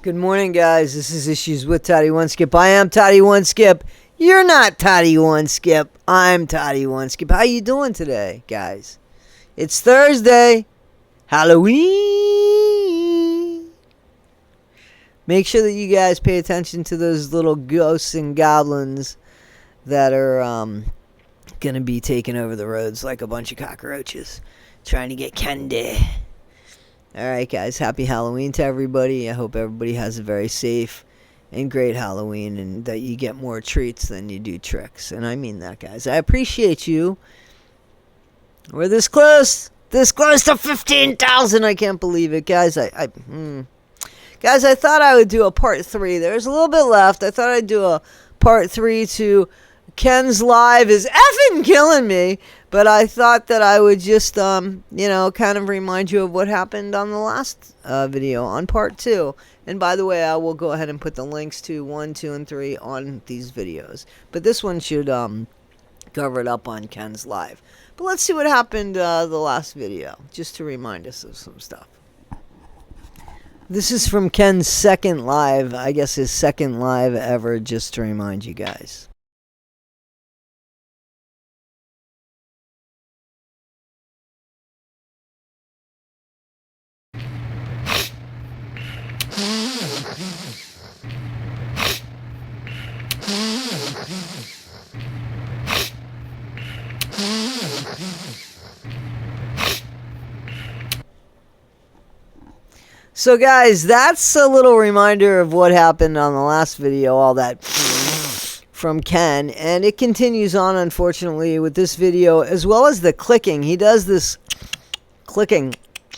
Good morning, guys. This is Issues with Toddy One Skip. I am Toddy One Skip. You're not Toddy One Skip. I'm Toddy One Skip. How you doing today, guys? It's Thursday. Halloween. Make sure that you guys pay attention to those little ghosts and goblins that are going to be taking over the roads like a bunch of cockroaches, trying to get candy. Alright, guys, happy Halloween to everybody. I hope everybody has a very safe and great Halloween, and that you get more treats than you do tricks. And I mean that, guys. I appreciate you. We're this close to 15,000. I can't believe it, guys. Guys, I thought I would do a part 3. There's a little bit left. I thought I'd do a part 3 to Ken's live is effing killing me. But I thought that I would just, kind of remind you of what happened on the last video on part 2. And by the way, I will go ahead and put the links to 1, 2, and 3 on these videos. But this one should cover it up on Ken's live. But let's see what happened the last video, just to remind us of some stuff. This is from Ken's second live, I guess his second live ever, just to remind you guys. So guys, that's a little reminder of what happened on the last video, all that from Ken, and it continues on, unfortunately, with this video, as well as the clicking. He does this clicking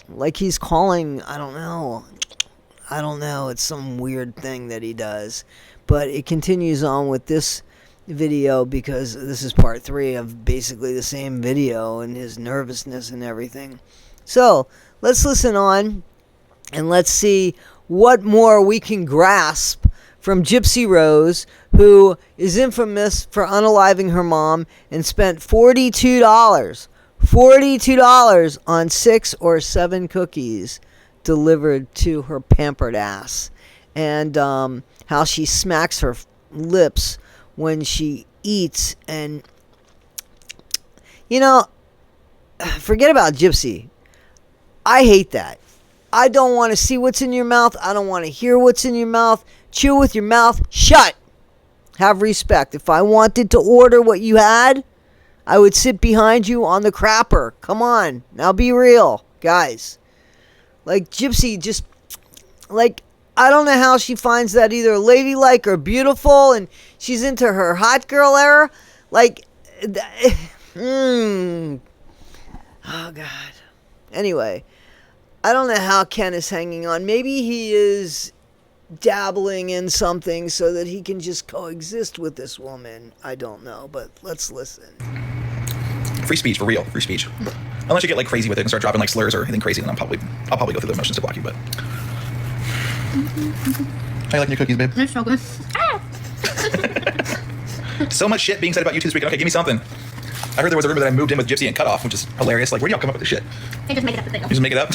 like he's calling, I don't know, it's some weird thing that he does, but it continues on with this video because this is part 3 of basically the same video and his nervousness and everything. So let's listen on and let's see what more we can grasp from Gypsy Rose, who is infamous for unaliving her mom and spent $42 on 6 or 7 cookies delivered to her pampered ass, and how she smacks her lips when she eats. And forget about Gypsy. I hate that. I don't want to see what's in your mouth. I don't want to hear what's in your mouth. Chew with your mouth shut. Have respect. If I wanted to order what you had, I would sit behind you on the crapper. Come on. Now be real, guys. Like, Gypsy just, like, I don't know how she finds that either ladylike or beautiful, and she's into her hot girl era. Like, oh, God. Anyway, I don't know how Ken is hanging on. Maybe he is dabbling in something so that he can just coexist with this woman. I don't know, but let's listen. Free speech, for real. Free speech. Unless you get like crazy with it and start dropping like slurs or anything crazy, then I'll probably go through the motions to block you. But how you like your cookies, babe? They're so good. So much shit being said about you 2 this weekend. Okay, give me something. I heard there was a rumor that I moved in with Gypsy and cut off, which is hilarious. Like, where do y'all come up with this shit? They just make it up as they go. You just make it up?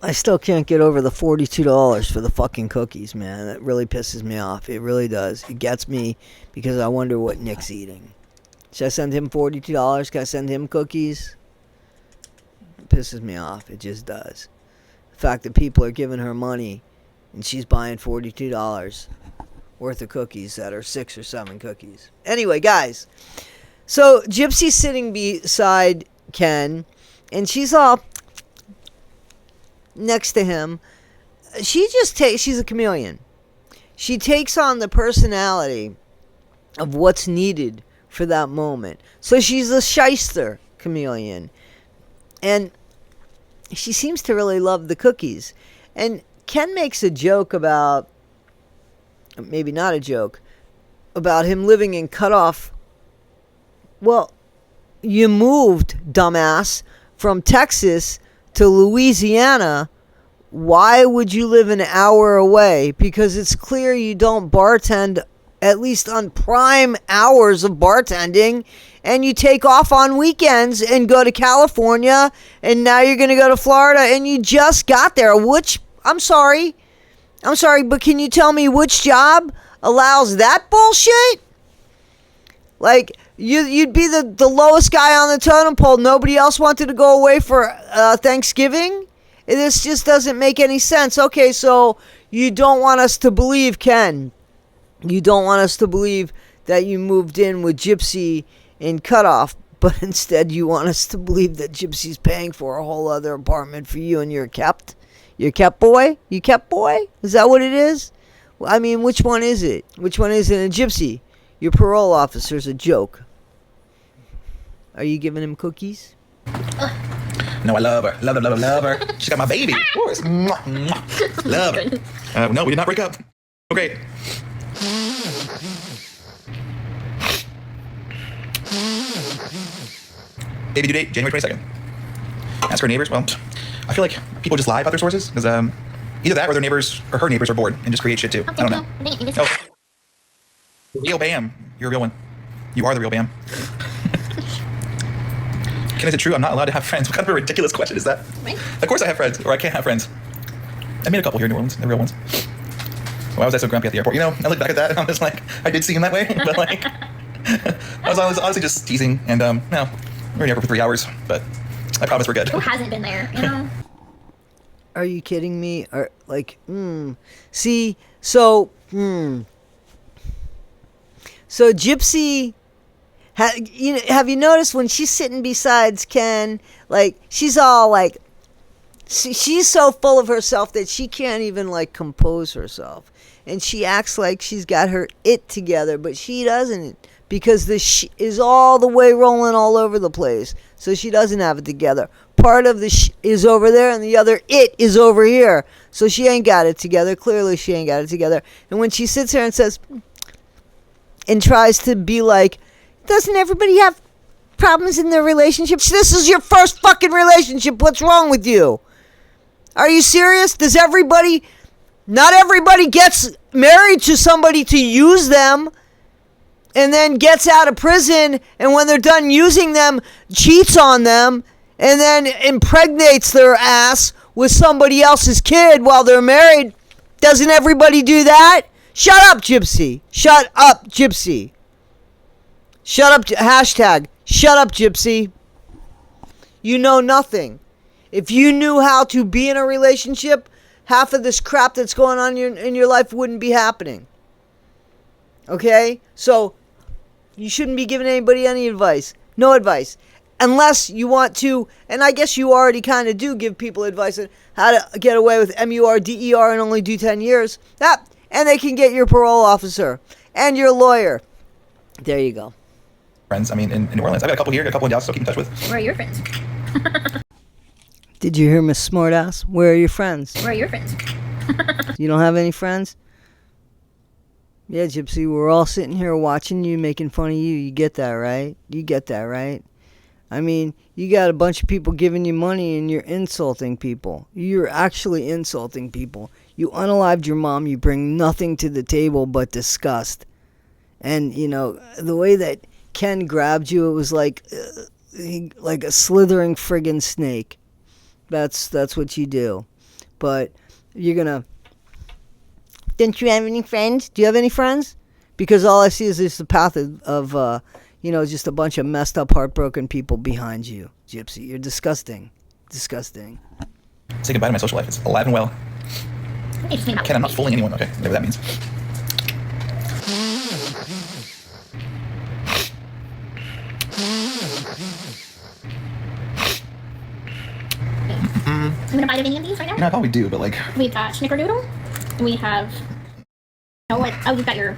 I still can't get over the $42 for the fucking cookies, man. That really pisses me off. It really does. It gets me because I wonder what Nick's eating. Should I send him $42? Can I send him cookies? It pisses me off. It just does. The fact that people are giving her money and she's buying $42 worth of cookies that are 6 or 7 cookies. Anyway, guys. So Gypsy's sitting beside Ken, and she's all next to him. She's a chameleon. She takes on the personality of what's needed for that moment. So she's a shyster chameleon. And she seems to really love the cookies. And Ken makes a joke about, maybe not a joke, about him living in cutoff. Well, you moved, dumbass, from Texas to Louisiana. Why would you live an hour away? Because it's clear you don't bartend, at least on prime hours of bartending, and you take off on weekends and go to California, and now you're going to go to Florida, and you just got there, which, I'm sorry, I'm sorry, but can you tell me which job allows that bullshit? Like, you'd be the lowest guy on the totem pole. Nobody else wanted to go away for Thanksgiving? This just doesn't make any sense. Okay, so you don't want us to believe, Ken. You don't want us to believe that you moved in with Gypsy in Cutoff, but instead you want us to believe that Gypsy's paying for a whole other apartment for you and you're kept? You're kept boy? You kept boy? Is that what it is? I mean, which one is it? Which one is it? And Gypsy, your parole officer's a joke. Are you giving him cookies? No, I love her. Love her. She got my baby. Of course. Mwah, mwah. Love her. No, we did not break up. Oh, great. Baby due date, January 22nd. Ask her neighbors. Well, I feel like people just lie about their sources because either that or their neighbors or her neighbors are bored and just create shit too. I don't know. Oh. Real Bam. You're a real one. You are the real Bam. Ken, is it true I'm not allowed to have friends? What kind of a ridiculous question is that? Right. Of course I have friends, or I can't have friends. I made a couple here in New Orleans, the real ones. Why was I so grumpy at the airport? You know, I look back at that and I'm just like, I did see him that way, but like, I was honestly just teasing, and no, we were in the airport for 3 hours, but I promise we're good. Who hasn't been there, you know? Are you kidding me? Or like, See, so Gypsy, have you noticed when she's sitting beside Ken, like, she's all like, she's so full of herself that she can't even like compose herself, and she acts like she's got her it together, but she doesn't, because the is all the way rolling all over the place, so she doesn't have it together. Part of the is over there and the other it is over here, so she ain't got it together. Clearly she ain't got it together. And when she sits here and says and tries to be like, doesn't everybody have problems in their relationships? This is your first fucking relationship. What's wrong with you? Are you serious? Does everybody... Not everybody gets married to somebody to use them and then gets out of prison, and when they're done using them, cheats on them and then impregnates their ass with somebody else's kid while they're married. Doesn't everybody do that? Shut up, Gypsy. Shut up, Gypsy. Shut up, hashtag, shut up, Gypsy. You know nothing. If you knew how to be in a relationship, half of this crap that's going on in your life wouldn't be happening. Okay? So, you shouldn't be giving anybody any advice. No advice. Unless you want to, and I guess you already kind of do give people advice on how to get away with MURDER and only do 10 years. And they can get your parole officer and your lawyer. There you go. Friends, I mean, in New Orleans. I've got a couple here, got a couple in Dallas, still keep in touch with. Where are your friends? Did you hear Miss Smartass? Where are your friends? Where are your friends? You don't have any friends? Yeah, Gypsy, we're all sitting here watching you, making fun of you. You get that, right? You get that, right? I mean, you got a bunch of people giving you money and you're insulting people. You're actually insulting people. You unalived your mom. You bring nothing to the table but disgust. And, you know, the way that Ken grabbed you, it was like a slithering friggin' snake. That's what you do. But you're gonna... Didn't you have any friends? Do you have any friends? Because all I see is just the path of just a bunch of messed up, heartbroken people behind you, Gypsy. You're disgusting. Disgusting. Say goodbye to my social life. It's alive and well. Ken, I'm not fooling anyone, okay? Whatever that means. I'm gonna buy any of these right now. Yeah, I probably do, but like... We've got Snickerdoodle. We have... we've got your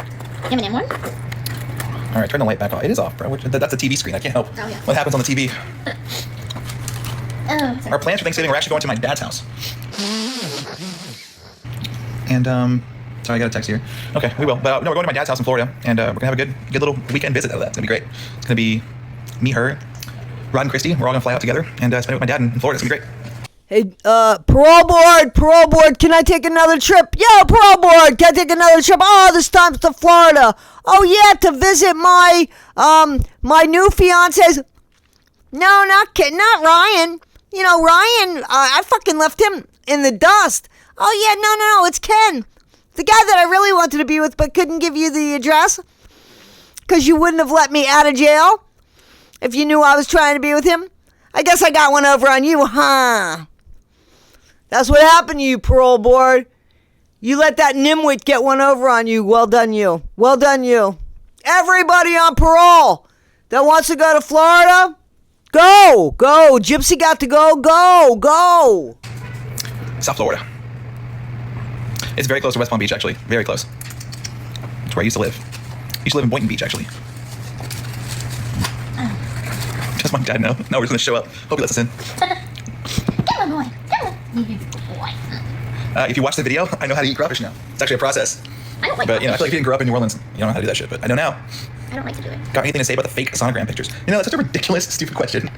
M&M one. Alright, turn the light back off. It is off, bro. That's a TV screen. I can't help what happens on the TV. Our plans for Thanksgiving, we're actually going to my dad's house. And, sorry, I got a text here. Okay, we will. But, no, we're going to my dad's house in Florida, and we're going to have a good little weekend visit out of that. It's going to be great. It's going to be me, her, Rod and Christy. We're all going to fly out together and spend it with my dad in Florida. It's going to be great. Hey, parole board, can I take another trip? Yo, parole board, can I take another trip? Oh, this time's to Florida. Oh, yeah, to visit my new fiance's. No, not Ryan. You know, Ryan, I fucking left him in the dust. Oh, yeah, no, it's Ken. The guy that I really wanted to be with but couldn't give you the address because you wouldn't have let me out of jail if you knew I was trying to be with him. I guess I got one over on you, huh? That's what happened to you, parole board. You let that nimwit get one over on you. Well done, you. Well done, you. Everybody on parole that wants to go to Florida, go. Gypsy got to go. Go. South Florida. It's very close to West Palm Beach, actually. Very close. It's where I used to live. I used to live in Boynton Beach, actually. Does my dad know? No, we're just going to show up. Hope he lets us in. Come on, boy. Come on. You good boy. If you watch the video, I know how to eat crawfish now. It's actually a process. I don't like But, you know, I crawfish. feel like if you didn't grow up in New Orleans, you don't know how to do that shit. But I know now. I don't like to do it. Got anything to say about the fake sonogram pictures? You know, that's such a ridiculous, stupid question.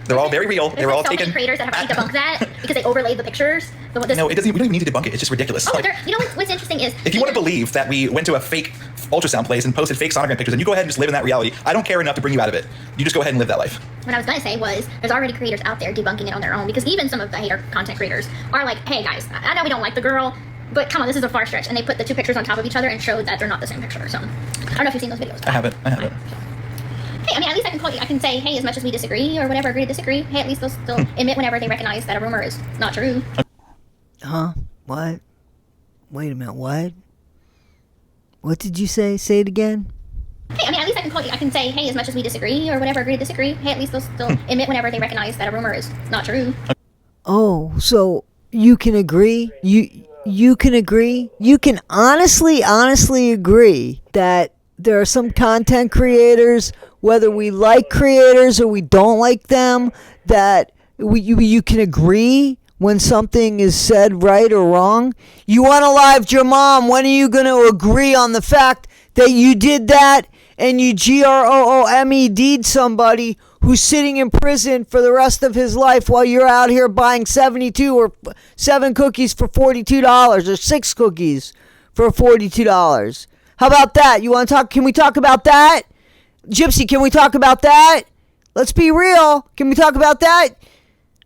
They're all very real. They There's were all like so taken. many creators that have debunked that because they overlaid the pictures. No, it doesn't. We don't even need to debunk it. It's just ridiculous. Oh, Like, you know what's interesting is if you want to believe that we went to a fake ultrasound place and posted fake sonogram pictures, then you go ahead and just live in that reality. I don't care enough to bring you out of it. You just go ahead and live that life. what I was gonna say was there's already creators out there debunking it on their own because even some of the hater content creators are like, hey guys, I know we don't like the girl, but come on, this is a far stretch, and they put the two pictures on top of each other and showed that they're not the same picture. So I don't know if you've seen those videos. I haven't. Hey, I mean, at least I can call you. I can say, hey, as much as we disagree or whatever, agree to disagree. Hey, at least they'll still admit whenever they recognize that a rumor is not true. Huh? What? Wait a minute, what? What did you say? Say it again. Hey, I mean, at least I can call you. I can say, hey, as much as we disagree or whatever, agree to disagree. Hey, at least they'll still admit whenever they recognize that a rumor is not true. Oh, so you can agree? You can agree? You can honestly agree that there are some content creators, whether we like creators or we don't like them, that you can agree when something is said right or wrong. You unalived your mom. When are you going to agree on the fact that you did that and you GROOMED'd somebody who's sitting in prison for the rest of his life while you're out here buying 72 or 7 cookies for $42 or 6 cookies for $42? How about that? You want to talk? Can we talk about that? Gypsy, can we talk about that? Let's be real. Can we talk about that?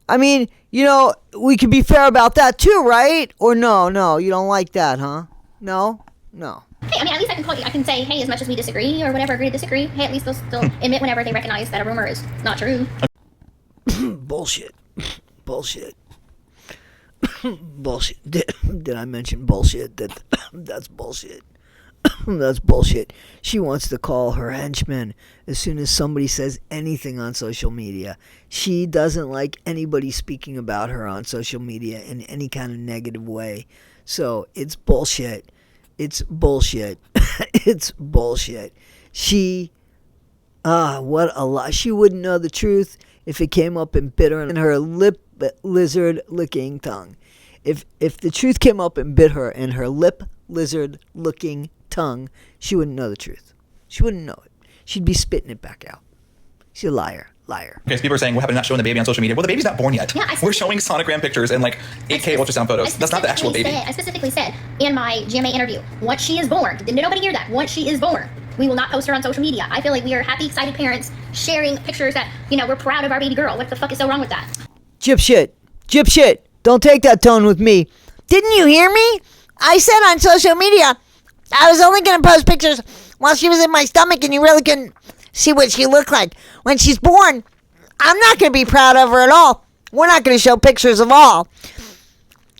I mean, you know, we could be fair about that too, right? Or no, you don't like that, huh? No. Hey, I mean, at least I can call you. I can say, hey, as much as we disagree or whatever, agree to disagree. Hey, at least they'll still admit whenever they recognize that a rumor is not true. Bullshit. Did I mention bullshit? That's bullshit. That's bullshit. She wants to call her henchmen as soon as somebody says anything on social media. She doesn't like anybody speaking about her on social media in any kind of negative way. So it's bullshit. It's bullshit. She, what a lie. She wouldn't know the truth if it came up and bit her in her lip lizard licking tongue. If the truth came up and bit her in her lip lizard licking tongue, she wouldn't know the truth. She wouldn't know it. She'd be spitting it back out. She's a liar. Okay, so people are saying, what happened to not showing the baby on social media? Well, the baby's not born yet. Yeah, We're showing sonogram pictures and like 8K ultrasound photos. That's not the actual baby. I specifically said in my GMA interview, once she is born, did nobody hear that? Once she is born, we will not post her on social media. I feel like we are happy, excited parents sharing pictures that, you know, we're proud of our baby girl. What the fuck is so wrong with that? Gypshit. Don't take that tone with me. Didn't you hear me? I said on social media, I was only going to post pictures while she was in my stomach and you really couldn't see what she looked like. When she's born, I'm not going to be proud of her at all. We're not going to show pictures of all.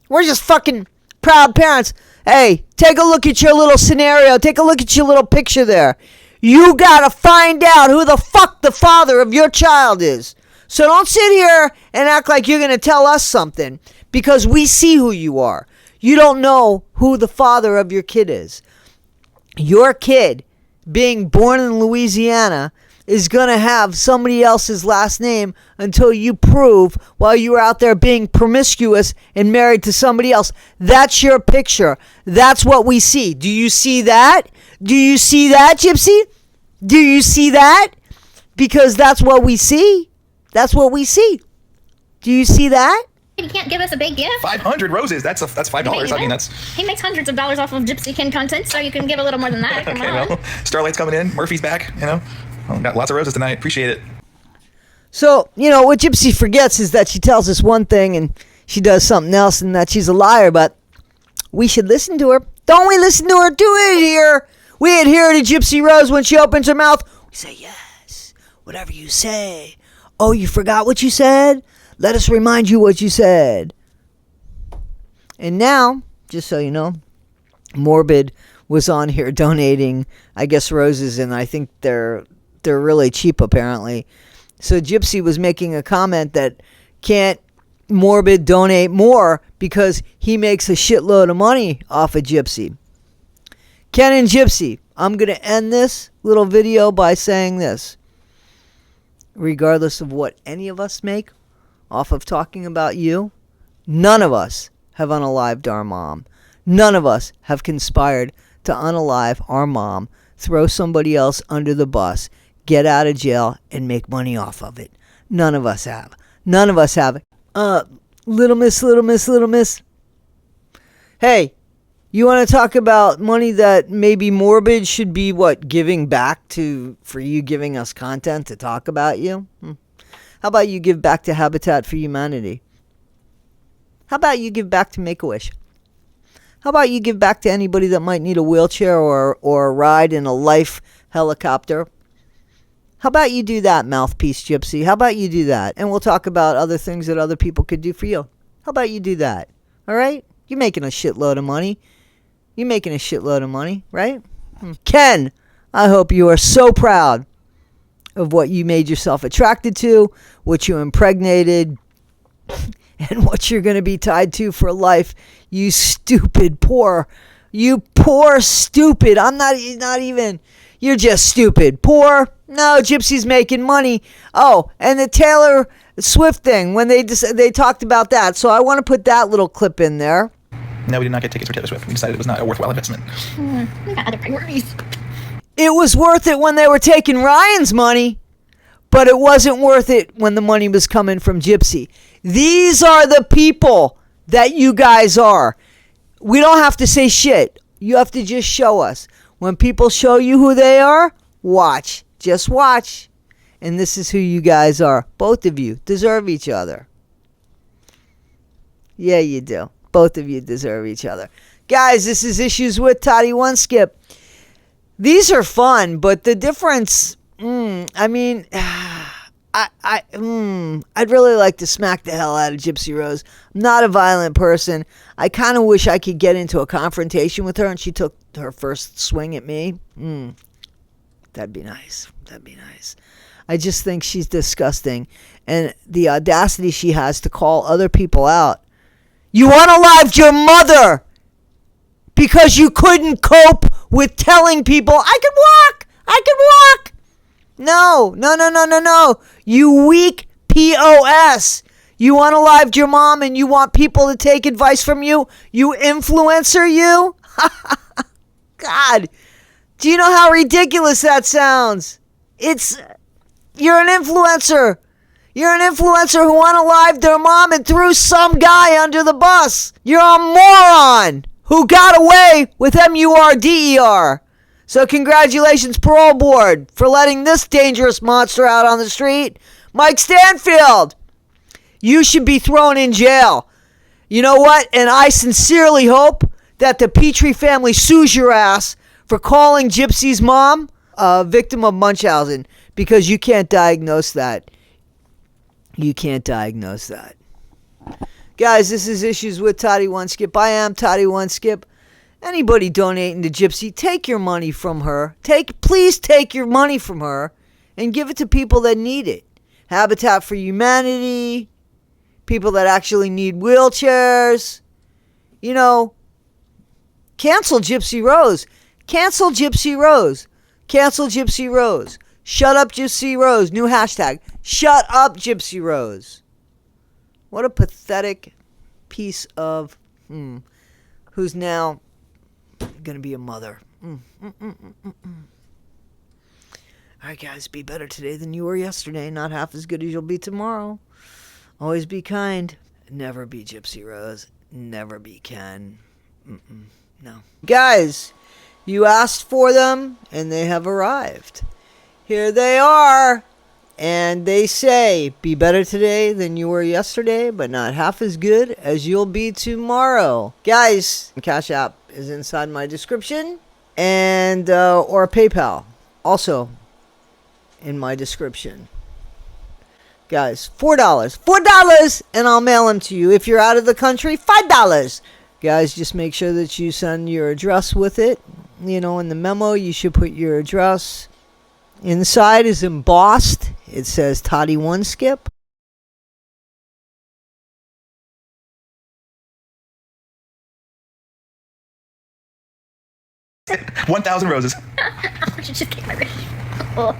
We're just fucking proud parents. Hey, take a look at your little scenario. Take a look at your little picture there. You got to find out who the fuck the father of your child is. So don't sit here and act like you're going to tell us something because we see who you are. You don't know who the father of your kid is. Your kid, being born in Louisiana, is going to have somebody else's last name until you prove while you were out there being promiscuous and married to somebody else. That's your picture. That's what we see. Do you see that? Do you see that, Gypsy? Do you see that? Because that's what we see. That's what we see. Do you see that? You can't give us a big gift. 500 roses. That's $5. I mean, that's He makes hundreds of dollars off of Gypsy Kin content, so you can give a little more than that. Come okay. on. Well, Starlight's coming in. Murphy's back. You know, got lots of roses tonight. Appreciate it. So, you know, what Gypsy forgets is that she tells us one thing and she does something else and that she's a liar, but we should listen to her. Don't we listen to her? Do it here. We adhere to Gypsy Rose when she opens her mouth. We say yes, whatever you say. Oh, you forgot what you said? Let us remind you what you said. And now, just so you know, Morbid was on here donating, I guess, roses, and I think they're really cheap apparently. So Gypsy was making a comment that can't Morbid donate more because he makes a shitload of money off of Gypsy. Ken and Gypsy, I'm going to end this little video by saying this. Regardless of what any of us make off of talking about you, none of us have unalived our mom. None of us have conspired to unalive our mom, throw somebody else under the bus, get out of jail, and make money off of it. None of us have. None of us have. Little miss. Hey, you want to talk about money that maybe Morbid should be, giving back to, for you giving us content to talk about you? How about you give back to Habitat for Humanity? How about you give back to Make-A-Wish? How about you give back to anybody that might need a wheelchair or a ride in a life helicopter? How about you do that, Mouthpiece Gypsy? How about you do that? And we'll talk about other things that other people could do for you. How about you do that? All right? You're making a shitload of money. You're making a shitload of money, right? Ken, I hope you are so proud of what you made yourself attracted to, what you impregnated, and what you're going to be tied to for life. You stupid, you poor, stupid. I'm not even, you're just stupid. Poor. No, Gypsy's making money. Oh, and the Taylor Swift thing, when they talked about that. So I want to put that little clip in there. No, we did not get tickets for Taylor Swift. We decided it was not a worthwhile investment. We got other priorities. It was worth it when they were taking Ryan's money, but it wasn't worth it when the money was coming from Gypsy. These are the people that you guys are. We don't have to say shit. You have to just show us. When people show you who they are, watch. Just watch. And this is who you guys are. Both of you deserve each other. Yeah, you do. Both of you deserve each other. Guys, this is Issues with Toddy One Skip. These are fun, but the difference, I'd really like to smack the hell out of Gypsy Rose. I'm not a violent person. I kind of wish I could get into a confrontation with her and she took her first swing at me. That'd be nice. I just think she's disgusting. And the audacity she has to call other people out. You unalived your mother because you couldn't cope with telling people, I could walk. No. You weak POS. You unalived your mom and you want people to take advice from you? You influencer, you? God. Do you know how ridiculous that sounds? You're an influencer. You're an influencer who unalived their mom and threw some guy under the bus. You're a moron who got away with MURDER. So congratulations, parole board, for letting this dangerous monster out on the street. Mike Stanfield, you should be thrown in jail. You know what? And I sincerely hope that the Petrie family sues your ass for calling Gypsy's mom a victim of Munchausen, because you can't diagnose that. You can't diagnose that. Guys, this is Issues with Toddy One Skip. I am Toddy One Skip. Anybody donating to Gypsy, take your money from her. Please take your money from her and give it to people that need it. Habitat for Humanity, people that actually need wheelchairs. You know, cancel Gypsy Rose. Cancel Gypsy Rose. Cancel Gypsy Rose. Shut up, Gypsy Rose. New hashtag. Shut up, Gypsy Rose. What a pathetic piece of... who's now going to be a mother. All right, guys. Be better today than you were yesterday. Not half as good as you'll be tomorrow. Always be kind. Never be Gypsy Rose. Never be Ken. No. Guys, you asked for them, and they have arrived. Here they are. And they say, be better today than you were yesterday, but not half as good as you'll be tomorrow. Guys, Cash App is inside my description, and or PayPal also in my description. Guys, $4, and I'll mail them to you. If you're out of the country, $5. Guys, just make sure that you send your address with it. You know, in the memo, you should put your address. Inside is embossed. It says Toddy One Skip. $1,000 roses. I should just kick my wrist. Oh.